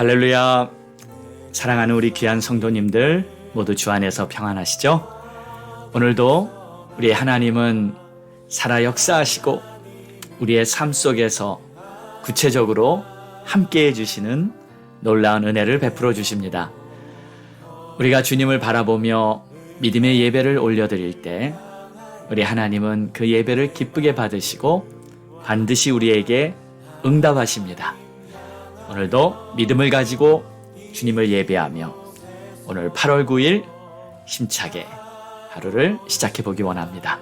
할렐루야. 사랑하는 우리 귀한 성도님들 모두 주 안에서 평안하시죠? 오늘도 우리 하나님은 살아 역사하시고 우리의 삶 속에서 구체적으로 함께 해주시는 놀라운 은혜를 베풀어 주십니다. 우리가 주님을 바라보며 믿음의 예배를 올려드릴 때 우리 하나님은 그 예배를 기쁘게 받으시고 반드시 우리에게 응답하십니다. 오늘도 믿음을 가지고 주님을 예배하며 오늘 8월 9일 힘차게 하루를 시작해 보기 원합니다.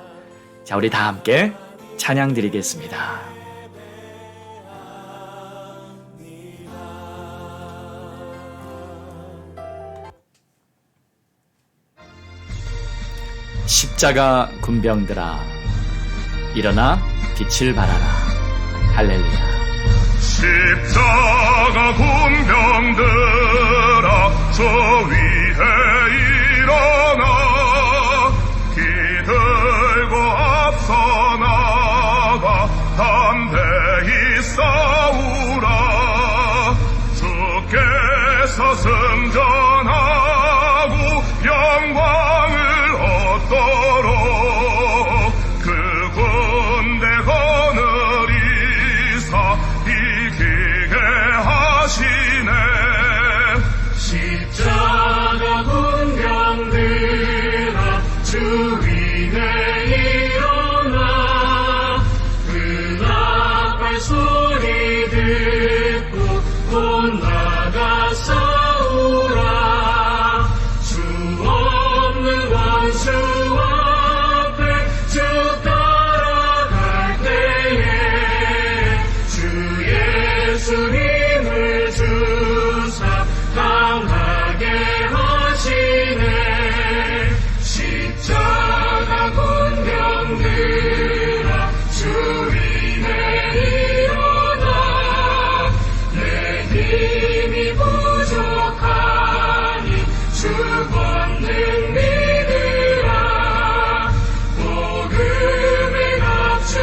자, 우리 다 함께 찬양 드리겠습니다. 십자가 군병들아 일어나 빛을 발하라. 할렐루야. 십자가 군병들아 저 위에 일어나 기들고 앞서 나가 담대히 싸우라. 주께서 승전하고 영광을 얻도록 그 군대 거느리사 이기게 하시네. 십자가 군병들아 주 위에 일어나 그 나팔 소리 듣고 곧 나가 싸우라. 주 없는 원수 앞에 쭉 따라갈 때에 주 예수님을 주사 강하게 하시네. 십자가 군병들아 주 위에 일어나 내 힘이 부족하니 주 권능 믿으라. 복음의 값줄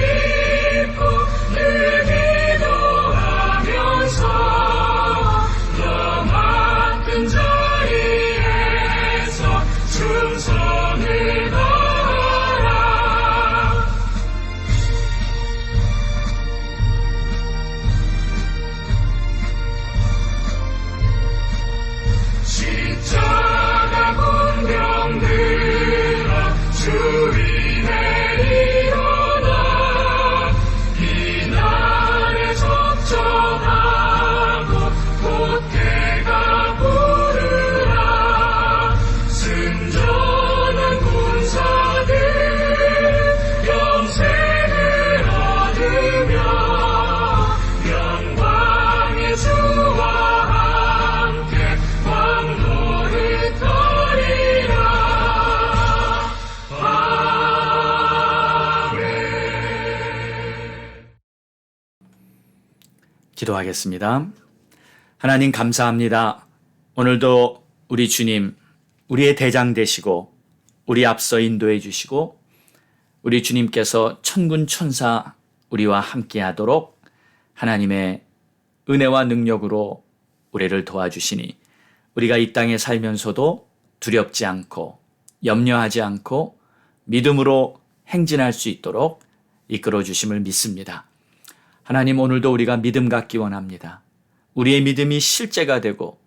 입고 늘 기도하면서 너 맡은 자리에서 충성을 다하라. 십자가 군병들아 주 위에 일어나 이날에 적정하고 곧해가 부르라. 승전한 군사들 영생을 얻으며 영광의 주와 함께 왕노를 떠리라. 아멘. 기도하겠습니다. 하나님 감사합니다. 오늘도 우리 주님, 우리의 대장 되시고 우리 앞서 인도해 주시고 우리 주님께서 천군 천사 우리와 함께 하도록 하나님의 은혜와 능력으로 우리를 도와주시니 우리가 이 땅에 살면서도 두렵지 않고 염려하지 않고 믿음으로 행진할 수 있도록 이끌어 주심을 믿습니다. 하나님, 오늘도 우리가 믿음 갖기 원합니다. 우리의 믿음이 실제가 되고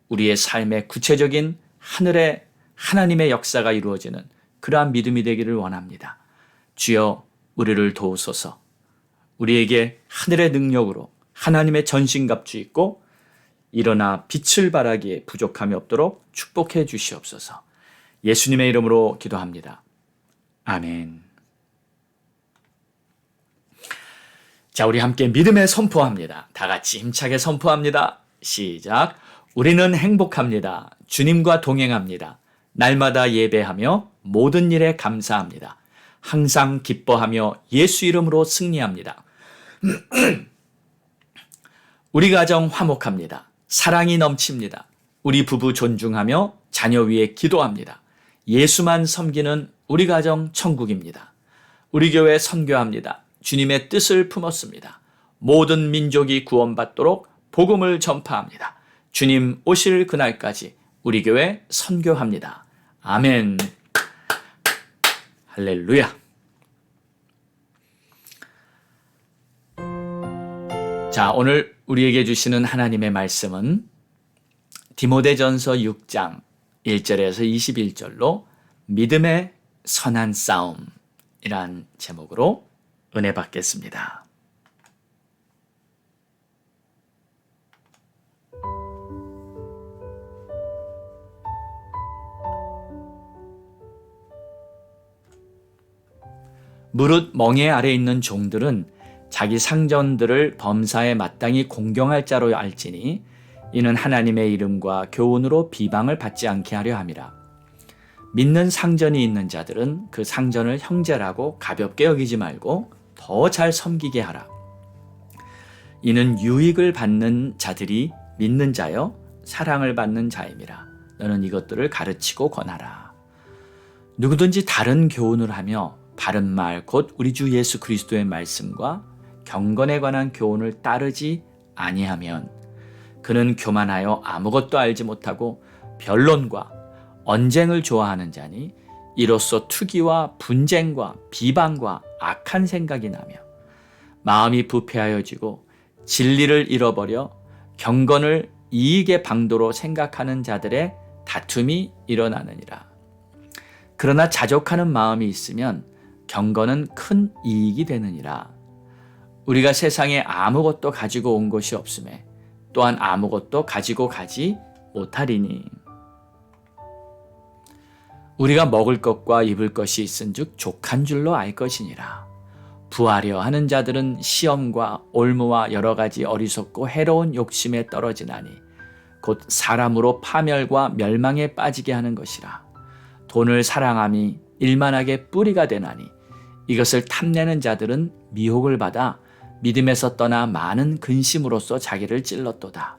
우리의 삶의 구체적인 하늘의 하나님의 역사가 이루어지는 그러한 믿음이 되기를 원합니다. 주여 우리를 도우소서. 우리에게 하늘의 능력으로 하나님의 전신갑주 입고 일어나 빛을 발하기에 부족함이 없도록 축복해 주시옵소서. 예수님의 이름으로 기도합니다. 아멘. 자, 우리 함께 믿음에 선포합니다. 다 같이 힘차게 선포합니다. 시작. 우리는 행복합니다. 주님과 동행합니다. 날마다 예배하며 모든 일에 감사합니다. 항상 기뻐하며 예수 이름으로 승리합니다. 우리 가정 화목합니다. 사랑이 넘칩니다. 우리 부부 존중하며 자녀 위해 기도합니다. 예수만 섬기는 우리 가정 천국입니다. 우리 교회 선교합니다. 주님의 뜻을 품었습니다. 모든 민족이 구원받도록 복음을 전파합니다. 주님 오실 그날까지 우리 교회 선교합니다. 아멘. 할렐루야. 자, 오늘 우리에게 주시는 하나님의 말씀은 디모데전서 6장 1절에서 21절로 믿음의 선한 싸움이란 제목으로 은혜 받겠습니다. 무릇 멍에 아래 있는 종들은 자기 상전들을 범사에 마땅히 공경할 자로 알지니 이는 하나님의 이름과 교훈으로 비방을 받지 않게 하려 함이라. 믿는 상전이 있는 자들은 그 상전을 형제라고 가볍게 여기지 말고 더 잘 섬기게 하라. 이는 유익을 받는 자들이 믿는 자여 사랑을 받는 자임이라. 너는 이것들을 가르치고 권하라. 누구든지 다른 교훈을 하며 바른 말 곧 우리 주 예수 그리스도의 말씀과 경건에 관한 교훈을 따르지 아니하면 그는 교만하여 아무것도 알지 못하고 변론과 언쟁을 좋아하는 자니 이로써 투기와 분쟁과 비방과 악한 생각이 나며 마음이 부패하여지고 진리를 잃어버려 경건을 이익의 방도로 생각하는 자들의 다툼이 일어나느니라. 그러나 자족하는 마음이 있으면 경건은 큰 이익이 되느니라. 우리가 세상에 아무것도 가지고 온 것이 없음에 또한 아무것도 가지고 가지 못하리니 우리가 먹을 것과 입을 것이 있은즉 족한 줄로 알 것이니라. 부하려 하는 자들은 시험과 올무와 여러 가지 어리석고 해로운 욕심에 떨어지나니 곧 사람으로 파멸과 멸망에 빠지게 하는 것이라. 돈을 사랑함이 일만하게 뿌리가 되나니 이것을 탐내는 자들은 미혹을 받아 믿음에서 떠나 많은 근심으로써 자기를 찔렀도다.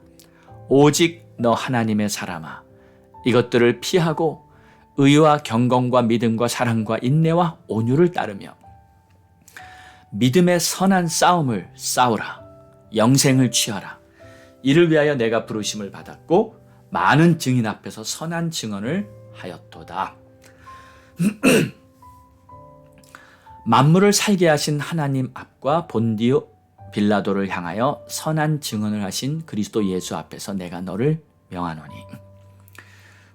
오직 너 하나님의 사람아, 이것들을 피하고 의와 경건과 믿음과 사랑과 인내와 온유를 따르며 믿음의 선한 싸움을 싸우라. 영생을 취하라. 이를 위하여 내가 부르심을 받았고 많은 증인 앞에서 선한 증언을 하였도다. 만물을 살게 하신 하나님 앞과 본디오 빌라도를 향하여 선한 증언을 하신 그리스도 예수 앞에서 내가 너를 명하노니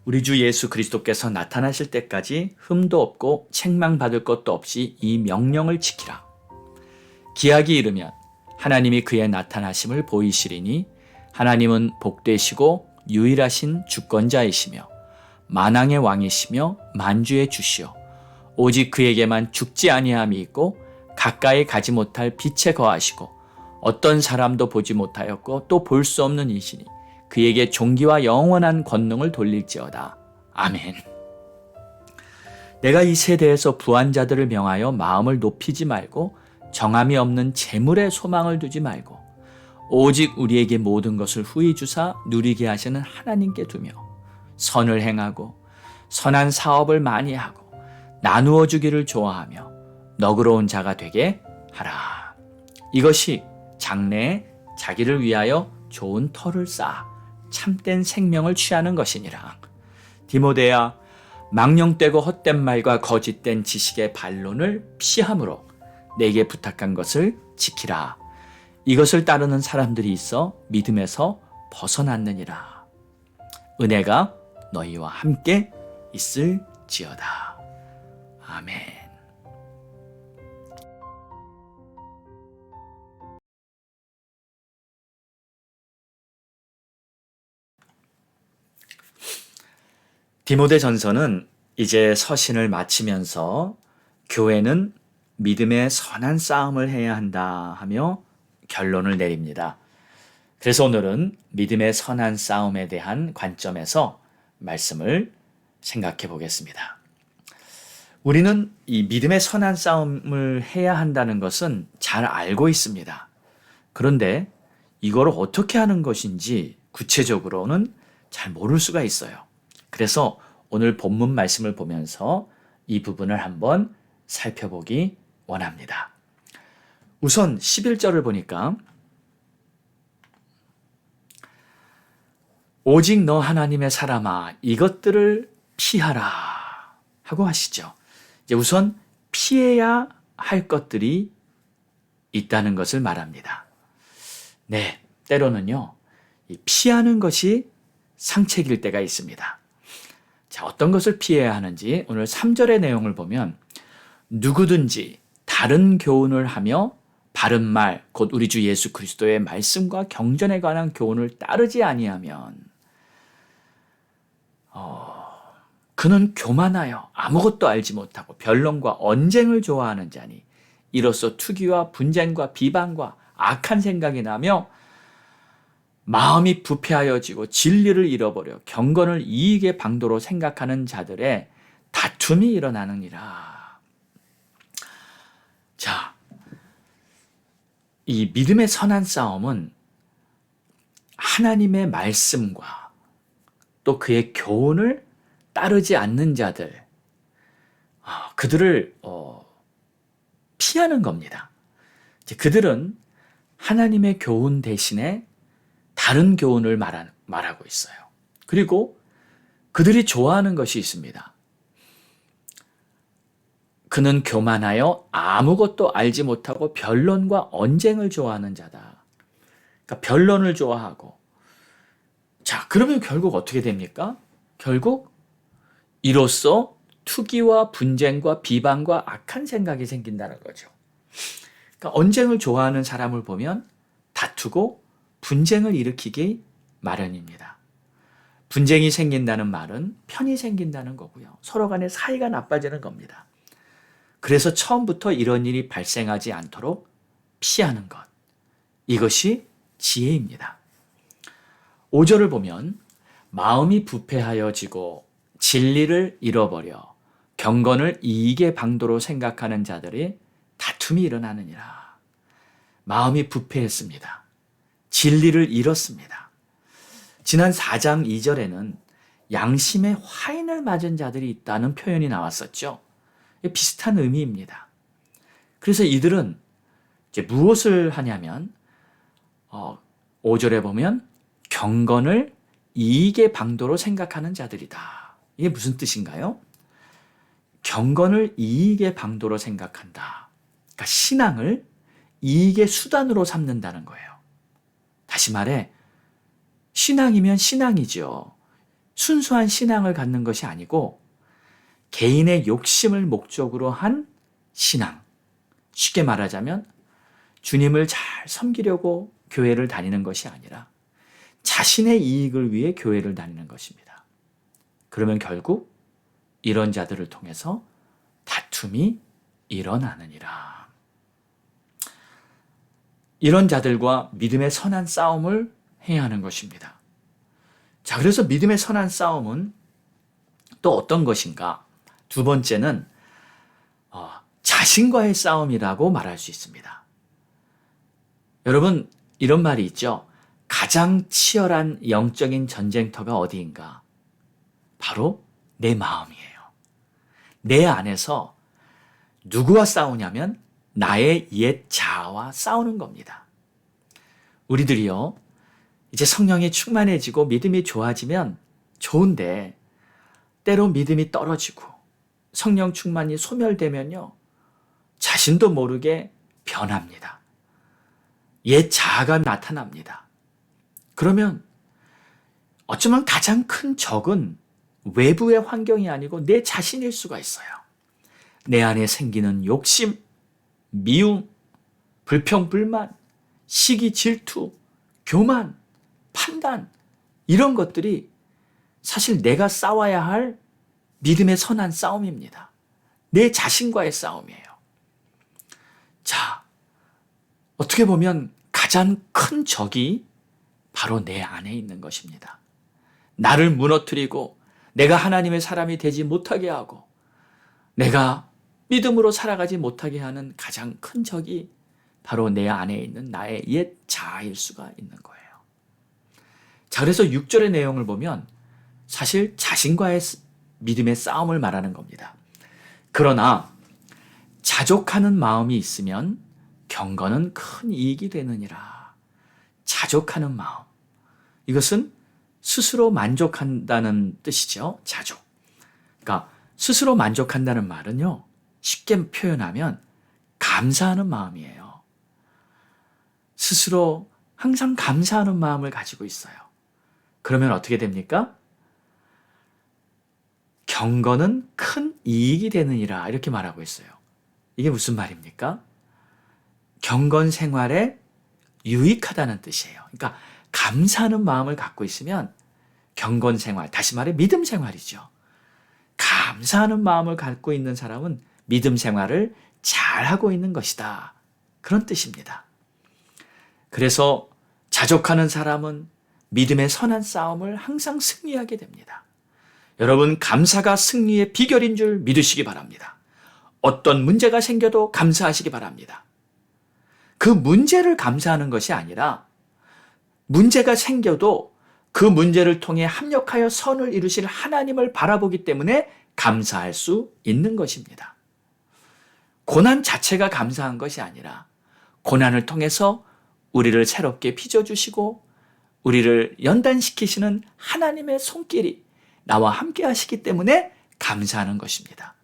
우리 주 예수 그리스도께서 나타나실 때까지 흠도 없고 책망받을 것도 없이 이 명령을 지키라. 기약이 이르면 하나님이 그의 나타나심을 보이시리니 하나님은 복되시고 유일하신 주권자이시며 만왕의 왕이시며 만주의 주시오. 오직 그에게만 죽지 아니함이 있고 가까이 가지 못할 빛에 거하시고 어떤 사람도 보지 못하였고 또 볼 수 없는 이시니 그에게 존귀와 영원한 권능을 돌릴지어다. 아멘. 내가 이 세대에서 부한 자들을 명하여 마음을 높이지 말고 정함이 없는 재물에 소망을 두지 말고 오직 우리에게 모든 것을 후히 주사 누리게 하시는 하나님께 두며 선을 행하고 선한 사업을 많이 하고 나누어 주기를 좋아하며 너그러운 자가 되게 하라. 이것이 장래에 자기를 위하여 좋은 터를 쌓아 참된 생명을 취하는 것이니라. 디모데야, 망령되고 헛된 말과 거짓된 지식의 반론을 피함으로 내게 부탁한 것을 지키라. 이것을 따르는 사람들이 있어 믿음에서 벗어났느니라. 은혜가 너희와 함께 있을지어다. 아멘. 디모데전서는 이제 서신을 마치면서 교회는 믿음의 선한 싸움을 해야 한다 하며 결론을 내립니다. 그래서 오늘은 믿음의 선한 싸움에 대한 관점에서 말씀을 생각해 보겠습니다. 우리는 이 믿음의 선한 싸움을 해야 한다는 것은 잘 알고 있습니다. 그런데 이걸 어떻게 하는 것인지 구체적으로는 잘 모를 수가 있어요. 그래서 오늘 본문 말씀을 보면서 이 부분을 한번 살펴보기 원합니다. 우선 11절을 보니까 오직 너 하나님의 사람아 이것들을 피하라 하고 하시죠. 이제 우선 피해야 할 것들이 있다는 것을 말합니다. 네, 때로는요, 이 피하는 것이 상책일 때가 있습니다. 자, 어떤 것을 피해야 하는지 오늘 3절의 내용을 보면 누구든지 다른 교훈을 하며 바른 말, 곧 우리 주 예수 그리스도의 말씀과 경전에 관한 교훈을 따르지 아니하면 그는 교만하여 아무것도 알지 못하고 변론과 언쟁을 좋아하는 자니 이로써 투기와 분쟁과 비방과 악한 생각이 나며 마음이 부패하여지고 진리를 잃어버려 경건을 이익의 방도로 생각하는 자들의 다툼이 일어나느니라. 자, 이 믿음의 선한 싸움은 하나님의 말씀과 또 그의 교훈을 따르지 않는 자들, 그들을 피하는 겁니다. 그들은 하나님의 교훈 대신에 다른 교훈을 말하고 있어요. 그리고 그들이 좋아하는 것이 있습니다. 그는 교만하여 아무것도 알지 못하고 변론과 언쟁을 좋아하는 자다. 그러니까 변론을 좋아하고. 자, 그러면 결국 어떻게 됩니까? 결국 이로써 투기와 분쟁과 비방과 악한 생각이 생긴다는 거죠. 그러니까 언쟁을 좋아하는 사람을 보면 다투고 분쟁을 일으키기 마련입니다. 분쟁이 생긴다는 말은 편이 생긴다는 거고요. 서로 간의 사이가 나빠지는 겁니다. 그래서 처음부터 이런 일이 발생하지 않도록 피하는 것. 이것이 지혜입니다. 5절을 보면 마음이 부패하여지고 진리를 잃어버려 경건을 이익의 방도로 생각하는 자들이 다툼이 일어나느니라. 마음이 부패했습니다. 진리를 잃었습니다. 지난 4장 2절에는 양심의 화인을 맞은 자들이 있다는 표현이 나왔었죠. 비슷한 의미입니다. 그래서 이들은 이제 무엇을 하냐면 5절에 보면 경건을 이익의 방도로 생각하는 자들이다. 이게 무슨 뜻인가요? 경건을 이익의 방도로 생각한다. 그러니까 신앙을 이익의 수단으로 삼는다는 거예요. 다시 말해 신앙이면 신앙이죠. 순수한 신앙을 갖는 것이 아니고 개인의 욕심을 목적으로 한 신앙. 쉽게 말하자면 주님을 잘 섬기려고 교회를 다니는 것이 아니라 자신의 이익을 위해 교회를 다니는 것입니다. 그러면 결국 이런 자들을 통해서 다툼이 일어나느니라. 이런 자들과 믿음의 선한 싸움을 해야 하는 것입니다. 자, 그래서 믿음의 선한 싸움은 또 어떤 것인가? 두 번째는 자신과의 싸움이라고 말할 수 있습니다. 여러분, 이런 말이 있죠. 가장 치열한 영적인 전쟁터가 어디인가? 바로 내 마음이에요. 내 안에서 누구와 싸우냐면 나의 옛 자아와 싸우는 겁니다. 우리들이요, 이제 성령이 충만해지고 믿음이 좋아지면 좋은데 때로 믿음이 떨어지고 성령 충만이 소멸되면요, 자신도 모르게 변합니다. 옛 자아가 나타납니다. 그러면 어쩌면 가장 큰 적은 외부의 환경이 아니고 내 자신일 수가 있어요. 내 안에 생기는 욕심, 미움, 불평, 불만, 시기, 질투, 교만, 판단, 이런 것들이 사실 내가 싸워야 할 믿음의 선한 싸움입니다. 내 자신과의 싸움이에요. 자, 어떻게 보면 가장 큰 적이 바로 내 안에 있는 것입니다. 나를 무너뜨리고 내가 하나님의 사람이 되지 못하게 하고 내가 믿음으로 살아가지 못하게 하는 가장 큰 적이 바로 내 안에 있는 나의 옛 자아일 수가 있는 거예요. 자, 그래서 6절의 내용을 보면 사실 자신과의 믿음의 싸움을 말하는 겁니다. 그러나 자족하는 마음이 있으면 경건은 큰 이익이 되느니라. 자족하는 마음. 이것은 스스로 만족한다는 뜻이죠. 자족. 그러니까 스스로 만족한다는 말은요. 쉽게 표현하면 감사하는 마음이에요. 스스로 항상 감사하는 마음을 가지고 있어요. 그러면 어떻게 됩니까? 경건은 큰 이익이 되느니라 이렇게 말하고 있어요. 이게 무슨 말입니까? 경건 생활에 유익하다는 뜻이에요. 그러니까 감사하는 마음을 갖고 있으면 경건 생활, 다시 말해 믿음 생활이죠. 감사하는 마음을 갖고 있는 사람은 믿음 생활을 잘하고 있는 것이다. 그런 뜻입니다. 그래서 자족하는 사람은 믿음의 선한 싸움을 항상 승리하게 됩니다. 여러분, 감사가 승리의 비결인 줄 믿으시기 바랍니다. 어떤 문제가 생겨도 감사하시기 바랍니다. 그 문제를 감사하는 것이 아니라 문제가 생겨도 그 문제를 통해 합력하여 선을 이루실 하나님을 바라보기 때문에 감사할 수 있는 것입니다. 고난 자체가 감사한 것이 아니라 고난을 통해서 우리를 새롭게 빚어주시고 우리를 연단시키시는 하나님의 손길이 나와 함께 하시기 때문에 감사하는 것입니다.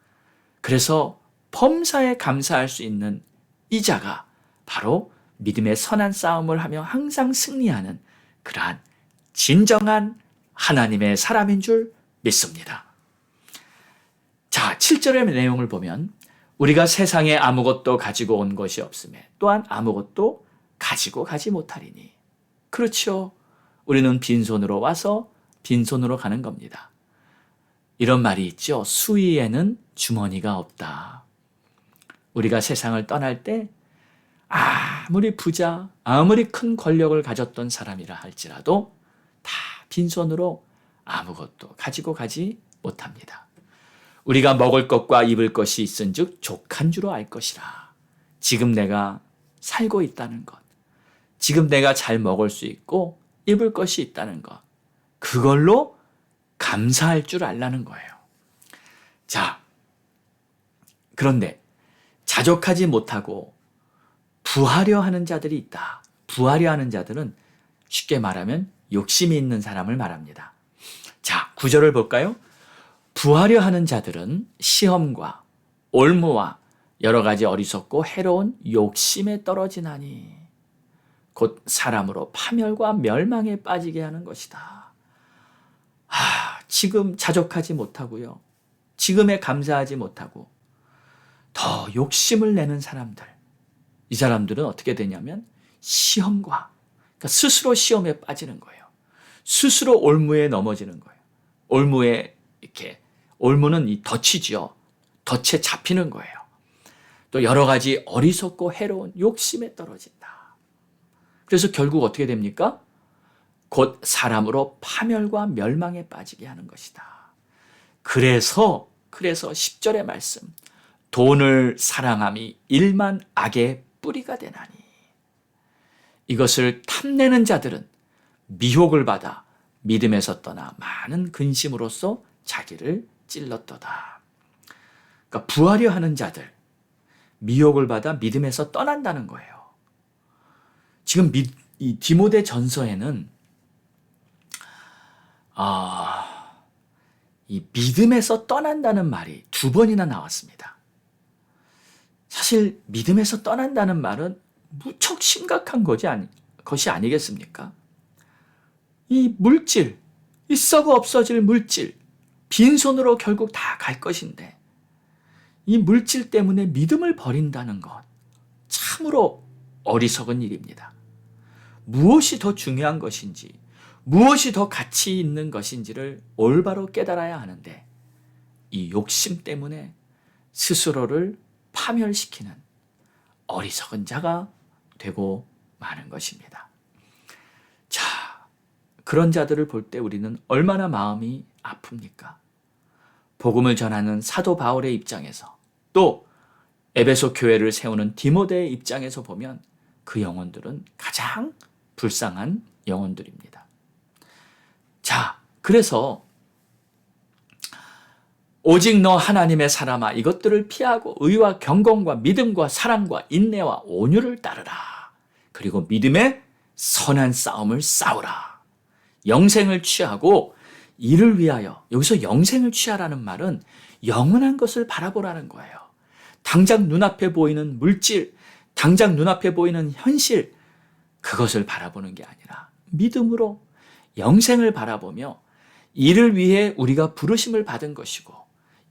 그래서 범사에 감사할 수 있는 이 자가 바로 믿음의 선한 싸움을 하며 항상 승리하는 그러한 진정한 하나님의 사람인 줄 믿습니다. 자, 7절의 내용을 보면 우리가 세상에 아무것도 가지고 온 것이 없음에 또한 아무것도 가지고 가지 못하리니. 그렇죠. 우리는 빈손으로 와서 빈손으로 가는 겁니다. 이런 말이 있죠. 수의에는 주머니가 없다. 우리가 세상을 떠날 때 아무리 부자, 아무리 큰 권력을 가졌던 사람이라 할지라도 다 빈손으로 아무것도 가지고 가지 못합니다. 우리가 먹을 것과 입을 것이 있은즉 족한 줄로 알 것이라. 지금 내가 살고 있다는 것, 지금 내가 잘 먹을 수 있고 입을 것이 있다는 것, 그걸로 감사할 줄 알라는 거예요. 자, 그런데 자족하지 못하고 부하려 하는 자들이 있다. 부하려 하는 자들은 쉽게 말하면 욕심이 있는 사람을 말합니다. 자, 9절을 볼까요? 부하려 하는 자들은 시험과 올무와 여러 가지 어리석고 해로운 욕심에 떨어지나니 곧 사람으로 파멸과 멸망에 빠지게 하는 것이다. 지금 자족하지 못하고요. 지금에 감사하지 못하고 더 욕심을 내는 사람들. 이 사람들은 어떻게 되냐면 시험과, 그러니까 스스로 시험에 빠지는 거예요. 스스로 올무에 넘어지는 거예요. 올무에 이렇게, 올무는 이 덫이죠. 덫에 잡히는 거예요. 또 여러 가지 어리석고 해로운 욕심에 떨어진다. 그래서 결국 어떻게 됩니까? 곧 사람으로 파멸과 멸망에 빠지게 하는 것이다. 그래서 10절의 말씀, 돈을 사랑함이 일만 악의 뿌리가 되나니. 이것을 탐내는 자들은 미혹을 받아 믿음에서 떠나 많은 근심으로써 자기를 찔렀도다. 그러니까 부하려 하는 자들, 미혹을 받아 믿음에서 떠난다는 거예요. 지금 이 디모데 전서에는 이 믿음에서 떠난다는 말이 2번이나 나왔습니다. 사실 믿음에서 떠난다는 말은 무척 심각한 것이 아니겠습니까? 이 물질, 이 썩어 없어질 물질, 빈손으로 결국 다 갈 것인데 이 물질 때문에 믿음을 버린다는 것, 참으로 어리석은 일입니다. 무엇이 더 중요한 것인지, 무엇이 더 가치 있는 것인지를 올바로 깨달아야 하는데 이 욕심 때문에 스스로를 파멸시키는 어리석은 자가 되고 마는 것입니다. 자, 그런 자들을 볼 때 우리는 얼마나 마음이 아픕니까? 복음을 전하는 사도 바울의 입장에서 또 에베소 교회를 세우는 디모데의 입장에서 보면 그 영혼들은 가장 불쌍한 영혼들입니다. 자, 그래서 오직 너 하나님의 사람아 이것들을 피하고 의와 경건과 믿음과 사랑과 인내와 온유를 따르라. 그리고 믿음의 선한 싸움을 싸우라. 영생을 취하고 이를 위하여, 여기서 영생을 취하라는 말은 영원한 것을 바라보라는 거예요. 당장 눈앞에 보이는 물질, 당장 눈앞에 보이는 현실, 그것을 바라보는 게 아니라 믿음으로 영생을 바라보며 이를 위해 우리가 부르심을 받은 것이고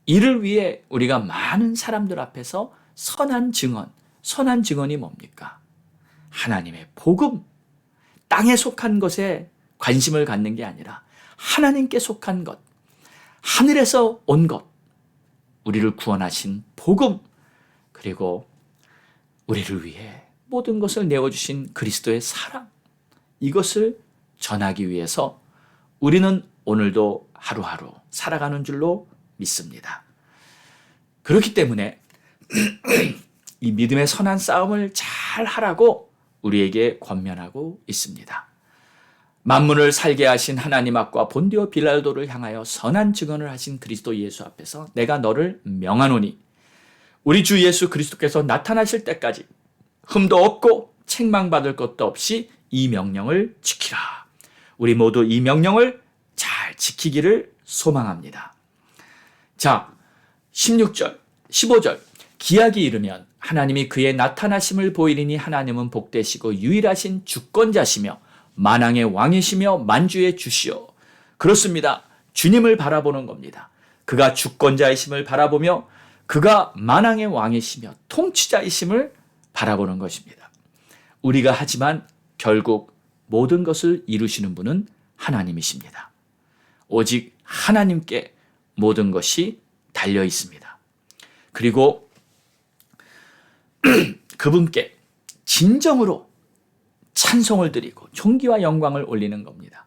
이를 위해 우리가 많은 사람들 앞에서 선한 증언이 뭡니까? 하나님의 복음, 땅에 속한 것에 관심을 갖는 게 아니라 하나님께 속한 것, 하늘에서 온 것, 우리를 구원하신 복음, 그리고 우리를 위해 모든 것을 내어주신 그리스도의 사랑, 이것을 전하기 위해서 우리는 오늘도 하루하루 살아가는 줄로 믿습니다. 그렇기 때문에 이 믿음의 선한 싸움을 잘 하라고 우리에게 권면하고 있습니다. 만물을 살게 하신 하나님 앞과 본디오 빌라도를 향하여 선한 증언을 하신 그리스도 예수 앞에서 내가 너를 명하노니 우리 주 예수 그리스도께서 나타나실 때까지 흠도 없고 책망받을 것도 없이 이 명령을 지키라. 우리 모두 이 명령을 잘 지키기를 소망합니다. 자, 16절, 15절. 기약이 이르면 하나님이 그의 나타나심을 보이리니 하나님은 복되시고 유일하신 주권자시며 만왕의 왕이시며 만주의 주시오. 그렇습니다. 주님을 바라보는 겁니다. 그가 주권자이심을 바라보며 그가 만왕의 왕이시며 통치자이심을 바라보는 것입니다. 우리가 하지만 결국 모든 것을 이루시는 분은 하나님이십니다. 오직 하나님께 모든 것이 달려 있습니다. 그리고 그분께 진정으로 찬송을 드리고 존귀와 영광을 올리는 겁니다.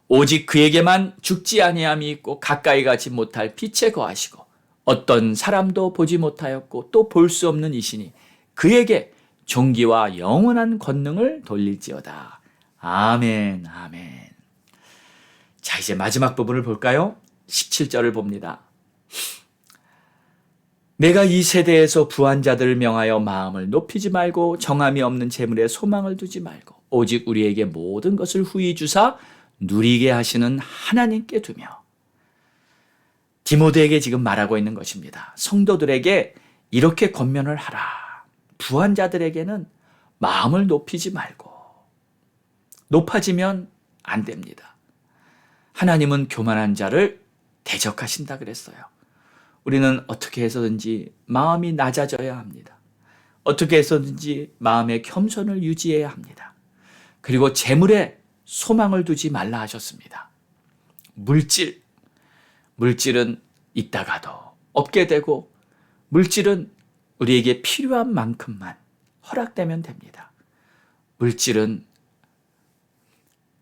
오직 그에게만 죽지 아니함이 있고 가까이 가지 못할 빛에 거하시고 어떤 사람도 보지 못하였고 또 볼 수 없는 이시니 그에게 존귀와 영원한 권능을 돌릴지어다. 아멘, 아멘. 자, 이제 마지막 부분을 볼까요? 17절을 봅니다. 내가 이 세대에서 부한 자들을 명하여 마음을 높이지 말고 정함이 없는 재물에 소망을 두지 말고 오직 우리에게 모든 것을 후히 주사 누리게 하시는 하나님께 두며. 디모데에게 지금 말하고 있는 것입니다. 성도들에게 이렇게 권면을 하라. 부한 자들에게는 마음을 높이지 말고. 높아지면 안 됩니다. 하나님은 교만한 자를 대적하신다 그랬어요. 우리는 어떻게 해서든지 마음이 낮아져야 합니다. 어떻게 해서든지 마음의 겸손을 유지해야 합니다. 그리고 재물에 소망을 두지 말라 하셨습니다. 물질은 있다가도 없게 되고 물질은 우리에게 필요한 만큼만 허락되면 됩니다. 물질은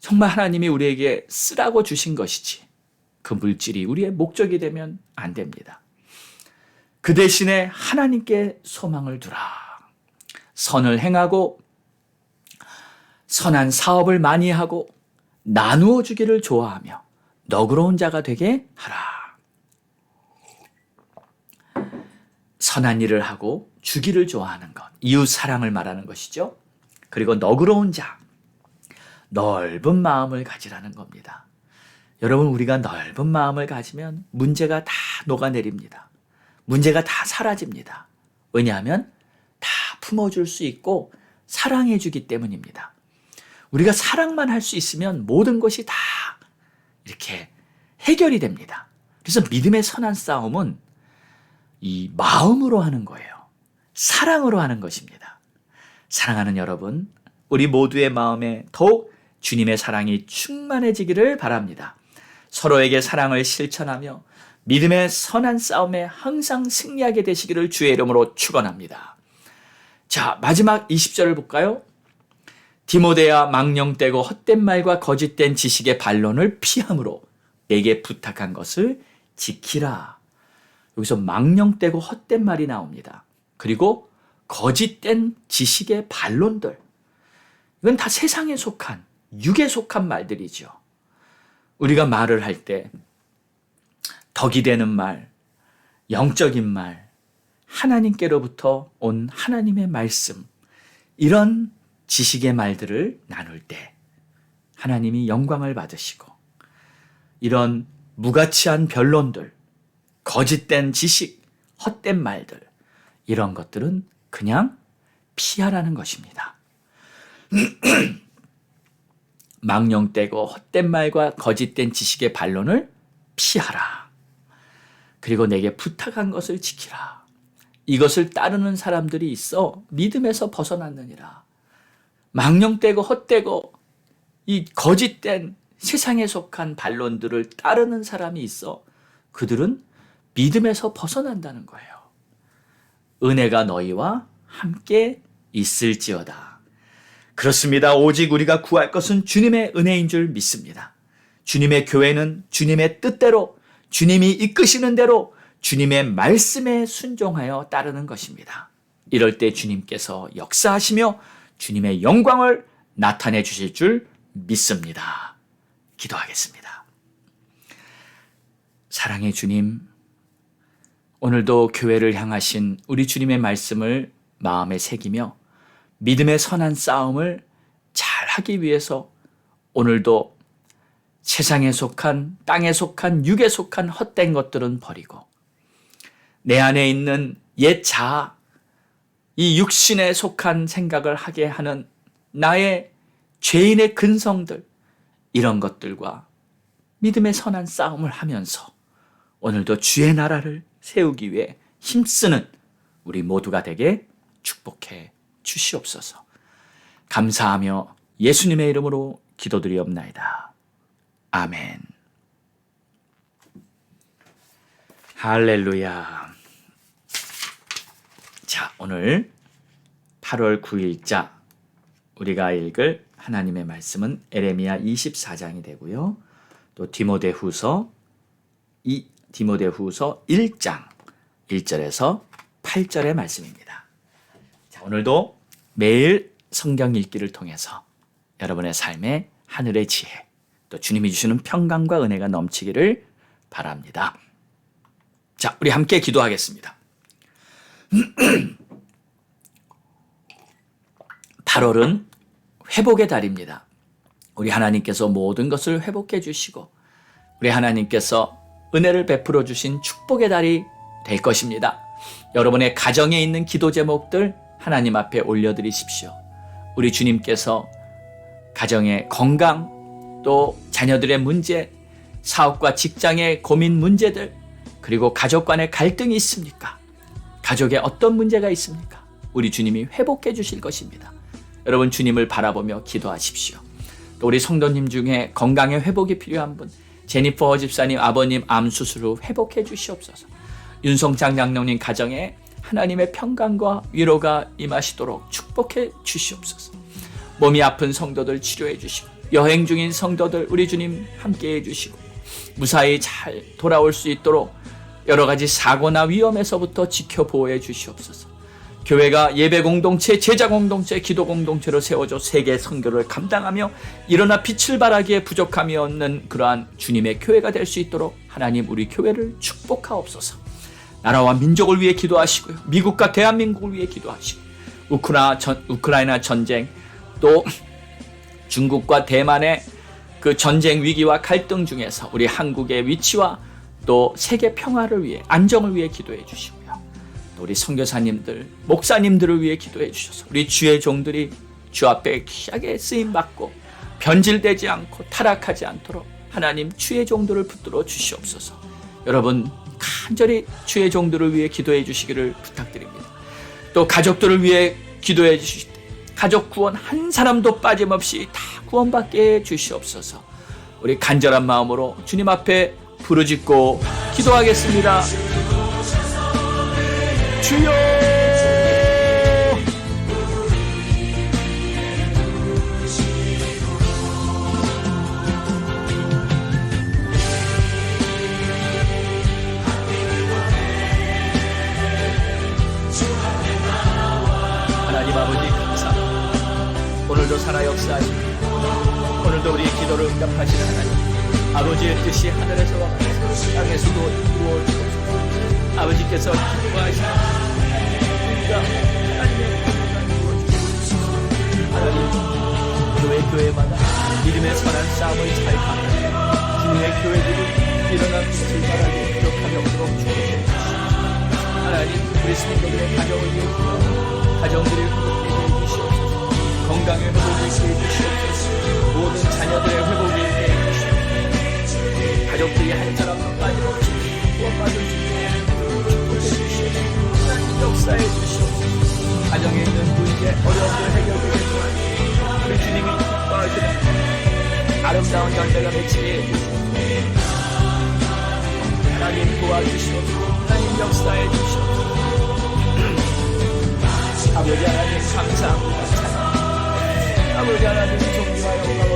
정말 하나님이 우리에게 쓰라고 주신 것이지 그 물질이 우리의 목적이 되면 안 됩니다. 그 대신에 하나님께 소망을 두라. 선을 행하고 선한 사업을 많이 하고 나누어 주기를 좋아하며 너그러운 자가 되게 하라. 선한 일을 하고 주기를 좋아하는 것, 이웃 사랑을 말하는 것이죠. 그리고 너그러운 자, 넓은 마음을 가지라는 겁니다. 여러분, 우리가 넓은 마음을 가지면 문제가 다 녹아내립니다. 문제가 다 사라집니다. 왜냐하면 다 품어줄 수 있고 사랑해주기 때문입니다. 우리가 사랑만 할 수 있으면 모든 것이 다 이렇게 해결이 됩니다. 그래서 믿음의 선한 싸움은 이 마음으로 하는 거예요. 사랑으로 하는 것입니다. 사랑하는 여러분, 우리 모두의 마음에 더욱 주님의 사랑이 충만해지기를 바랍니다. 서로에게 사랑을 실천하며 믿음의 선한 싸움에 항상 승리하게 되시기를 주의 이름으로 축원합니다. 자, 마지막 20절을 볼까요? 디모데야, 망령되고 헛된 말과 거짓된 지식의 반론을 피함으로 내게 부탁한 것을 지키라. 여기서 망령되고 헛된 말이 나옵니다. 그리고 거짓된 지식의 반론들. 이건 다 세상에 속한, 육에 속한 말들이죠. 우리가 말을 할 때 덕이 되는 말, 영적인 말, 하나님께로부터 온 하나님의 말씀, 이런 지식의 말들을 나눌 때 하나님이 영광을 받으시고 이런 무가치한 변론들, 거짓된 지식, 헛된 말들 이런 것들은 그냥 피하라는 것입니다. 망령되고 헛된 말과 거짓된 지식의 반론을 피하라. 그리고 내게 부탁한 것을 지키라. 이것을 따르는 사람들이 있어 믿음에서 벗어났느니라. 망령되고 헛되고 이 거짓된 세상에 속한 반론들을 따르는 사람이 있어 그들은 믿음에서 벗어난다는 거예요. 은혜가 너희와 함께 있을지어다. 그렇습니다. 오직 우리가 구할 것은 주님의 은혜인 줄 믿습니다. 주님의 교회는 주님의 뜻대로, 주님이 이끄시는 대로 주님의 말씀에 순종하여 따르는 것입니다. 이럴 때 주님께서 역사하시며 주님의 영광을 나타내 주실 줄 믿습니다. 기도하겠습니다. 사랑의 주님, 오늘도 교회를 향하신 우리 주님의 말씀을 마음에 새기며 믿음의 선한 싸움을 잘 하기 위해서 오늘도 세상에 속한, 땅에 속한, 육에 속한 헛된 것들은 버리고 내 안에 있는 옛 자아, 이 육신에 속한 생각을 하게 하는 나의 죄인의 근성들, 이런 것들과 믿음의 선한 싸움을 하면서 오늘도 주의 나라를 세우기 위해 힘쓰는 우리 모두가 되게 축복해 주시옵소서. 감사하며 예수님의 이름으로 기도드리옵나이다. 아멘. 할렐루야. 자, 오늘 8월 9일자 우리가 읽을 하나님의 말씀은 에레미야 24장이 되고요. 또 디모데후서 1장 1절에서 8절의 말씀입니다. 자, 오늘도 매일 성경 읽기를 통해서 여러분의 삶에 하늘의 지혜, 또 주님이 주시는 평강과 은혜가 넘치기를 바랍니다. 자, 우리 함께 기도하겠습니다. 8월은 회복의 달입니다. 우리 하나님께서 모든 것을 회복해 주시고 우리 하나님께서 은혜를 베풀어 주신 축복의 달이 될 것입니다. 여러분의 가정에 있는 기도 제목들 하나님 앞에 올려드리십시오. 우리 주님께서 가정의 건강, 또 자녀들의 문제, 사업과 직장의 고민 문제들, 그리고 가족 간의 갈등이 있습니까? 가족에 어떤 문제가 있습니까? 우리 주님이 회복해 주실 것입니다. 여러분 주님을 바라보며 기도하십시오. 또 우리 성도님 중에 건강의 회복이 필요한 분, 제니퍼 집사님 아버님 암 수술 후 회복해 주시옵소서. 윤성장 장로님 가정에 하나님의 평강과 위로가 임하시도록 축복해 주시옵소서. 몸이 아픈 성도들 치료해 주시고 여행 중인 성도들 우리 주님 함께해 주시고 무사히 잘 돌아올 수 있도록 여러 가지 사고나 위험에서부터 지켜 보호해 주시옵소서. 교회가 예배 공동체, 제자 공동체, 기도 공동체로 세워져 세계 선교를 감당하며 일어나 빛을 발하기에 부족함이 없는 그러한 주님의 교회가 될 수 있도록 하나님 우리 교회를 축복하옵소서. 나라와 민족을 위해 기도하시고요. 미국과 대한민국을 위해 기도하시고 우크라이나 전쟁, 또 중국과 대만의 그 전쟁 위기와 갈등 중에서 우리 한국의 위치와 또 세계 평화를 위해, 안정을 위해 기도해 주시고요. 또 우리 선교사님들, 목사님들을 위해 기도해 주셔서 우리 주의 종들이 주 앞에 귀하게 쓰임받고 변질되지 않고 타락하지 않도록 하나님 주의 종들을 붙들어 주시옵소서. 여러분 간절히 주의 종들을 위해 기도해 주시기를 부탁드립니다. 또 가족들을 위해 기도해 주실 때 가족 구원 한 사람도 빠짐없이 다 구원받게 해 주시옵소서. 우리 간절한 마음으로 주님 앞에 부르짖고 기도하겠습니다. 주여! 하나님 아버지 감사합니다. 오늘도 살아 역사하시고 오늘도 우리의 기도를 응답하시는 하나님, 아버지의 뜻이 하늘에서와 같이 땅에서도 이루어지옵소서. 아버지께서 기뻐하시는 우리가 하나님의 평강을 이루어주옵소서. 하나님 기도의 교회마다 믿음의 선한 싸움을 잘 강하게 주님의 교회들이 일어난 빛을 발하게 부족함이 없도록 축복해 주시옵소서. 하나님 우리 성도들의 가정을 위해 가정들을 회복되게 해주시옵소서. 건강의 회복을 있게 해주시옵소서. 모든 자녀들의 회복을 있게 해주시옵소서. 가족들이 한 사람도 빠짐없이 구원받을 수 있게 축복해 주시옵소서. 하나님 역사해 주시옵소서. 가정에 있는 문제 어려움을 해결되게 도와주시옵소서. 우리 주님이 기뻐하시는 아름다운 열매가 맺히게 해주시옵소서. 하나님 도와주시옵소서. 하나님 역사해 주시옵소서. 아버지 하나님 감사합니다. 아버지 하나님 존귀하여